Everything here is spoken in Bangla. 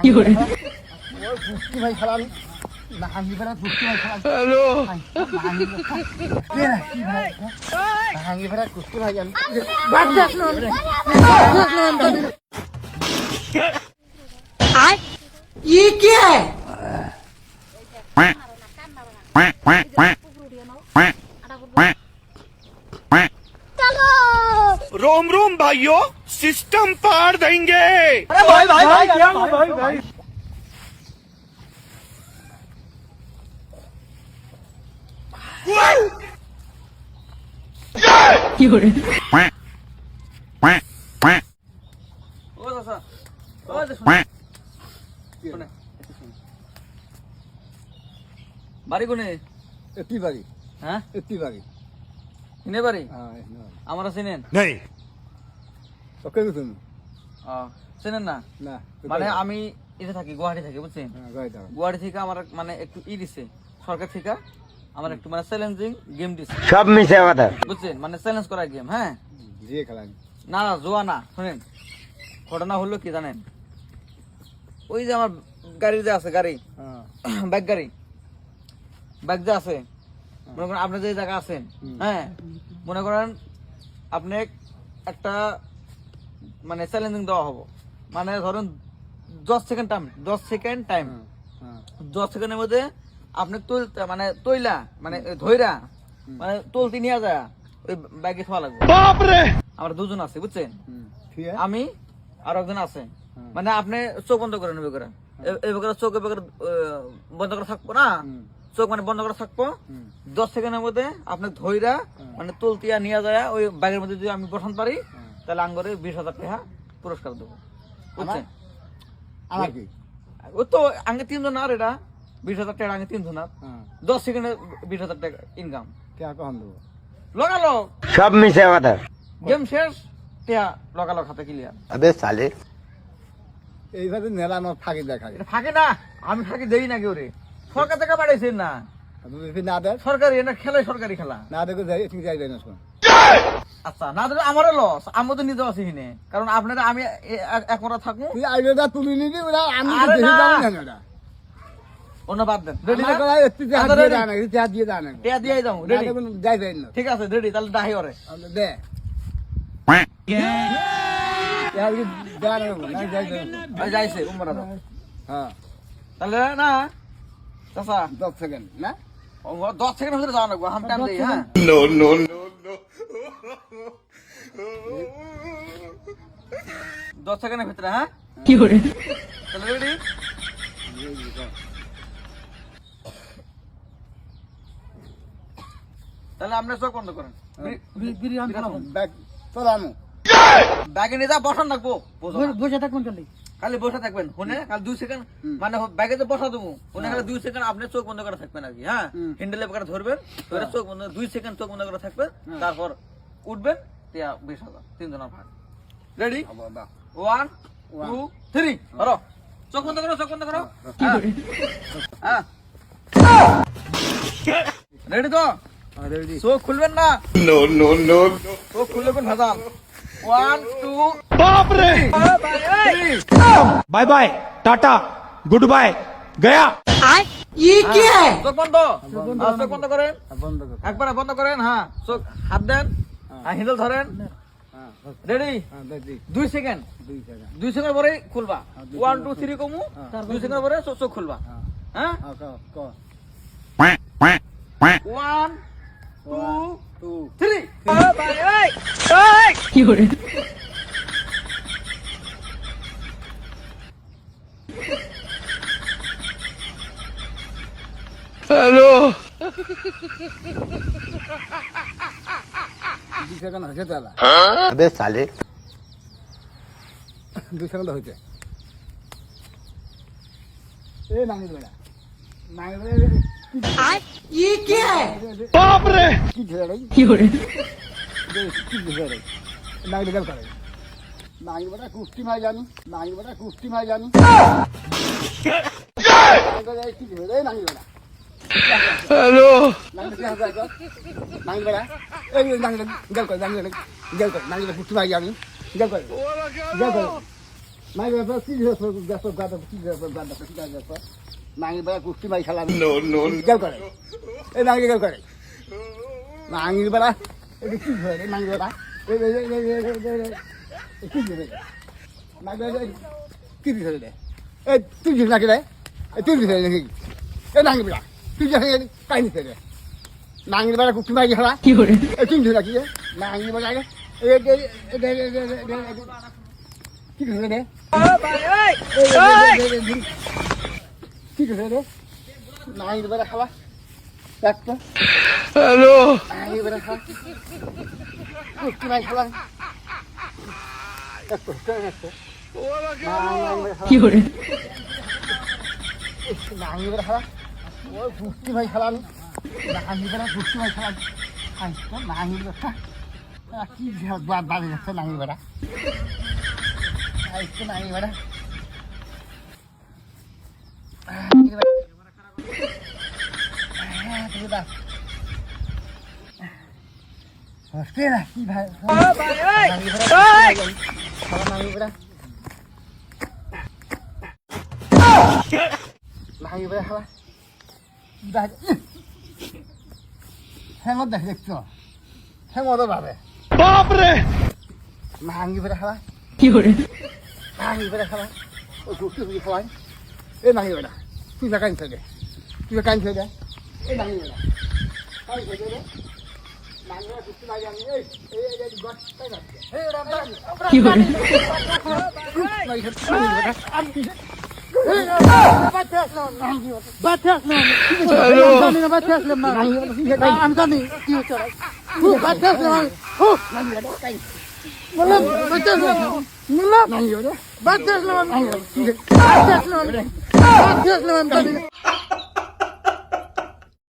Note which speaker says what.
Speaker 1: কি করে
Speaker 2: ওই ফুষ্টি ভাই খেলাম না হাঙ্গি ফেরা ফুষ্টি ভাই খেলাম
Speaker 1: হ্যালো
Speaker 2: কি ভাই হাঙ্গি ফেরা ফুষ্টি ভাই আমি
Speaker 3: ये क्या है
Speaker 1: रोम रोम भाइयों सिस्टम पार देंगे।
Speaker 2: अरे भाई भाई भाई क्या भाई भाई
Speaker 1: কি করে
Speaker 3: ओ दादा ओ दादा শুনে বাড়ি কোনে
Speaker 2: এটি বাড়ি
Speaker 3: হ্যাঁ
Speaker 2: এটি বাড়ি
Speaker 3: কিনে বাড়ি
Speaker 2: হ্যাঁ
Speaker 3: আমরা চিনেন
Speaker 1: नहीं
Speaker 2: ওকে তুমি
Speaker 3: চিনেন না
Speaker 2: না
Speaker 3: মানে আমি এতে থাকি গুয়াহাটি থাকি বুঝছেন
Speaker 2: হ্যাঁ গাই দাও
Speaker 3: গুয়াহাটি থেকে আমার মানে একটু দিছে সরকার থেকে আমার একটু মানে চ্যালেঞ্জিং গেম দিছে
Speaker 4: সব মিশে কথা
Speaker 3: বুঝছেন মানে চ্যালেঞ্জ করা গেম হ্যাঁ
Speaker 2: দিয়ে খেলাম
Speaker 3: না না জোয়া না শুনেন ঘটনা হলো কি জানেন ওই যে আমার গাড়ি যে আছে গাড়ি
Speaker 2: হ্যাঁ
Speaker 3: বাইক যে আছে মনে করেন আপনি যে জায়গা আছেন হ্যাঁ মনে করেন আপনি একটা মানে চ্যালেঞ্জিং দেওয়া হবো মানে ধরুন 10 সেকেন্ড টাইম 10 সেকেন্ডের মধ্যে আপনি তুলতে মানে তৈলা মানে ধইরা মানে তুলতে নিয়ে যায় ওই বাইকে থোয়া লাগবে আমরা দুজন আছে বুঝছেন
Speaker 2: ঠিক আছে
Speaker 3: আমি আর একজন আছে মানে আপনি চোখ বন্ধ করেন এবার চোখ এবার বন্ধ করে থাকবো না চোখ মানে বন্ধ করে থাকবো 10 সেকেন্ডের মধ্যে আপনি ধইরা মানে তুলতিয়া নিয়ে যায় ওই ব্যাগের মধ্যে যদি আমি বসান পারি তাহলে আঙ্গরে 20,000 টাকা পুরস্কার দেবো বুঝছেন
Speaker 2: আমার কি
Speaker 3: ও তো আগে 3 জন আর এটা 20,000 টাকা আগে 3 জন আর 10 সেকেন্ডে 20,000 টাকা ইনকাম
Speaker 2: কে কখন দেবো
Speaker 3: লগালো
Speaker 4: সব মিশে কথা
Speaker 3: গেম শেষ টিয়া লগালো খাতা ক্লিয়ার
Speaker 4: আবে সালে
Speaker 2: এইভাবে মেলা আমার ফাঁকি দেখা
Speaker 3: এটা ফাঁকে না আমি ফাঁকে দেই না কেউ রে সরকার থেকে বাড়াইছেন না
Speaker 2: তুমি না দেয়
Speaker 3: সরকারি এটা খেলা সরকারি খেলা
Speaker 2: না দেখো যাই তুমি যাই যাই না শোন
Speaker 3: আচ্ছা না দিলে আমারও লস আমি তো নিজে আছি হিনে কারণ আপনারা আমি একমরা থাকবো
Speaker 2: তুই আইডিয়া তুলি নিবি ওরা আমি তো
Speaker 3: আরে
Speaker 2: দেখে
Speaker 3: না।
Speaker 2: যাবো না ওরা
Speaker 3: অন্য বাদ দেন রেডি
Speaker 2: আমার করা একটু হাত দিয়ে দাও না একটু হাত দিয়ে দাও না
Speaker 3: টিয়া দিয়ে যাও
Speaker 2: না
Speaker 3: রেডি
Speaker 2: দেখুন যাই যাই না
Speaker 3: ঠিক আছে রেডি তাহলে ডাহি ওরে
Speaker 2: দে यार ये जा रहे हो ना जाई जाई
Speaker 3: ওই যাইছে উমরা দাও
Speaker 2: हां
Speaker 3: তাহলে না চাচা
Speaker 2: 10 সেকেন্ড না
Speaker 3: 10 সেকেন্ড ভিতরে যাওয়া লাগবে হাম টাইম দেই হ্যাঁ
Speaker 1: नो नो नो नो
Speaker 3: 10 সেকেন্ডের ভিতরে হ্যাঁ
Speaker 1: কি করে
Speaker 3: তাহলে রেডি তাহলে আপনি চোখ বন্ধ করেন
Speaker 2: বিরিয়ানি ব্যাগ চলানো
Speaker 3: ব্যাগে নিয়ে যা বসান রাখবো
Speaker 2: বসে থাকুন চলে
Speaker 3: খালি বসে থাকবেন শুনে খালি 2 সেকেন্ড মানে ব্যাগে যে বসা দেবো শুনে খালি 2 সেকেন্ড আপনি চোখ বন্ধ করে থাকবেন আর কি হ্যাঁ হ্যান্ডেলে করে ধরবেন ধরে চোখ বন্ধ 2 সেকেন্ড চোখ বন্ধ করে থাকবেন তারপর উঠবেন তিয়া 20,000 3 জনের ভাগ রেডি 1 2 3 ধরো চোখ বন্ধ করো হ্যাঁ রেডি তো
Speaker 2: রেডি
Speaker 3: চোখ খুলবেন না
Speaker 1: नो नो नो
Speaker 3: চোখ খুললে কোন ভেজাল 1 2
Speaker 1: बाप रे bye bye tata good bye गया
Speaker 3: ये क्या है চোখ বন্ধ চোখ বন্ধ করেন
Speaker 2: বন্ধ কর
Speaker 3: একবার বন্ধ করেন হ্যাঁ চোখ হাত দেন আর হ্যান্ডেল ধরেন
Speaker 2: হ্যাঁ
Speaker 3: রেডি
Speaker 2: হ্যাঁ দেখি
Speaker 3: 2 সেকেন্ড
Speaker 2: 2 সেকেন্ড
Speaker 3: 2 সেকেন্ড পরে খুলবা 1 2 3 কমু 2 সেকেন্ড পরে চোখ খুলবা হ্যাঁ
Speaker 2: হ্যাঁ ক
Speaker 3: 1 2
Speaker 2: 2
Speaker 3: 3
Speaker 1: কি করে হ্যালো
Speaker 2: 2 সেকেন্ড হয়েছে তাহলে
Speaker 4: আবে সালে
Speaker 2: 2 সেকেন্ড হয়েছে এ নাঙ্গি বেড়া
Speaker 3: ये क्या है
Speaker 1: बाप रे
Speaker 2: কি ছেড়ে রে
Speaker 1: কি করে
Speaker 2: কি ছেড়ে রে নাঙ্গি বেড়া করে নাঙ্গি বেড়া কুস্তি মাই জানি নাঙ্গি বেড়া কুস্তি মাই জানি কি ছেড়ে রে নাঙ্গি বেড়া
Speaker 1: হ্যালো
Speaker 2: নাঙ্গি বেড়া নাঙ্গি বেড়া এই নাঙ্গি গেল কর নাঙ্গি গেল কর নাঙ্গি কুস্তি মাই জানি গেল কর মাই বাবা কি হচ্ছে গাছ গাদা কি গাছ নাঙ্গি বেড়া কুস্তি মাই খেলা গেল করে এই নাঙ্গি গেল করে নাঙ্গি বেড়া এটা কি হয় রে নাঙ্গি বেড়া কি দিবে নাঙ্গি কি দিছে রে এই তুই দিস নাকি রে তুই দিছে নাকি এই নাঙ্গি বেড়া তুই যা কাই নিছে রে নাঙ্গি বেড়া কুস্তি মাই খেলা কি করে এই তুই দিস নাকি রে নাঙ্গি বেড়া কি দিছে রে কি করে রে নাই বেড়া খালা একটা
Speaker 1: হ্যালো
Speaker 2: নাই বেড়া খালা কুস্তি নাই খালা কি করে নাই বেড়া খালা ও কুস্তি ভাই খালা নাই বেড়া কুস্তি ভাই খালা নাই বেড়া কি বাড়ি যাচ্ছে নাই বেড়া নাই বেড়া Hostia, কি ভাই দেখছো হ্যাঁ ভাবে
Speaker 1: বাপরে
Speaker 2: ভাঙি বেড়া খাওয়া কি করে ভাঙি বেড়া খাওয়া ওই কুকুর খাওয়াই এই ভাঙি বেড়া তুই কান থেকে তুই কান থেকে এই ভাঙি বেড়া কান থেকে রে ভাঙি বেড়া কুকুর লাগে আমি এই গছ কাই না কি করে আমি জানি কি হচ্ছে Ba't